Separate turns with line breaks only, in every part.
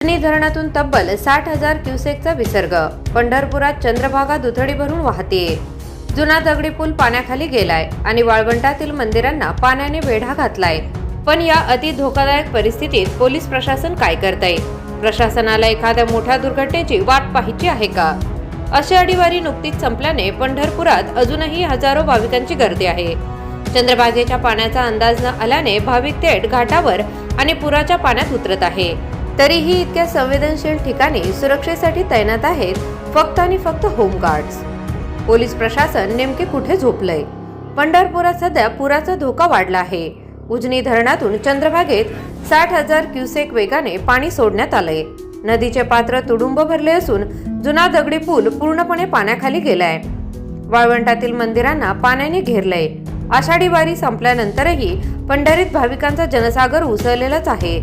उजनी धरणातून तब्बल 60,000 क्युसेकचा विसर्ग. पंढरपुरात चंद्रभागा दुथडी भरून वाहतीये. जुना दगडी पूल पाण्याखाली गेलाय आणि वाळवंटातील मंदिरांना पाण्याने वेढा घातलाय. पण या अति धोकादायक परिस्थितीत पोलीस प्रशासन काय करतंय? प्रशासनाला एखाद्या मोठ्या दुर्घटनेची वाट पाहायची आहे का? आषाढी वारी नुकतीच संपल्याने पंढरपुरात अजूनही हजारो भाविकांची गर्दी आहे. चंद्रभागेच्या पाण्याचा अंदाज न आल्याने भाविक थेट घाटावर आणि पुराच्या पाण्यात उतरत आहे. तरीही इतक्या संवेदनशील ठिकाणी सुरक्षेसाठी तैनात आहेत फक्त आणि फक्त होमगार्ड्स. पोलीस प्रशासन नेमके कुठे झोपलंय? पंढरपुरात सध्या पुराचा धोका वाढला आहे. उजनी धरणातून चंद्रभागेत 60,000 क्युसेक वेगाने पाणी सोडण्यात आलंय. नदीचे पात्र तुडुंब भरले असून जुना दगडी पूल पूर्णपणे पाण्याखाली गेलाय. वाळवंटातील मंदिरांना पाण्याने घेरलंय. आषाढी वारी संपल्यानंतरही पंढरीत भाविकांचा जनसागर उसळलेलाच आहे.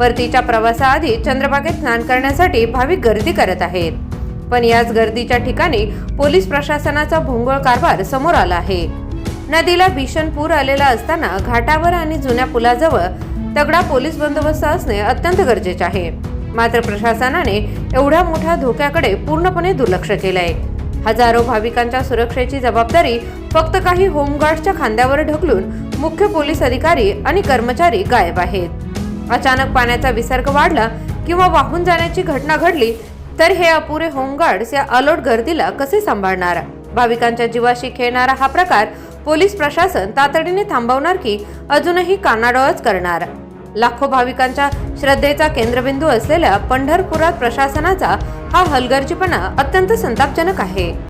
परतीच्या प्रवासाआधी चंद्रभागेत स्नान करण्यासाठी भाविक गर्दी करत आहेत. पण याच गर्दीच्या ठिकाणी पोलीस प्रशासनाचा भोंगळ कारभार समोर आला आहे. नदीला भीषण पूर आलेला असताना घाटावर आणि जुन्या पुलाजवळ तगडा पोलीस बंदोबस्त असणे अत्यंत गरजेचे आहे. मात्र प्रशासनाने एवढ्या मोठ्या धोक्याकडे पूर्णपणे दुर्लक्ष केलंय. हजारो भाविकांच्या सुरक्षेची जबाबदारी फक्त काही होमगार्ड्सच्या खांद्यावर ढकलून मुख्य पोलीस अधिकारी आणि कर्मचारी गायब आहेत. अचानक पाण्याचा विसर्ग वाढला किंवा वाहून जाण्याची घटना घडली तर हे अपुरे होमगार्ड्स या अलॉट गर्दीला कसे सांभाळणार? भाविकांच्या जीवाशी खेळणारा हा प्रकार पोलीस प्रशासन तातडीने थांबवणार की अजूनही कानाडोळाच करणार? लाखो भाविकांच्या श्रद्धेचा केंद्रबिंदू असलेल्या पंढरपुरात प्रशासनाचा हा हलगर्जीपणा अत्यंत संतापजनक आहे.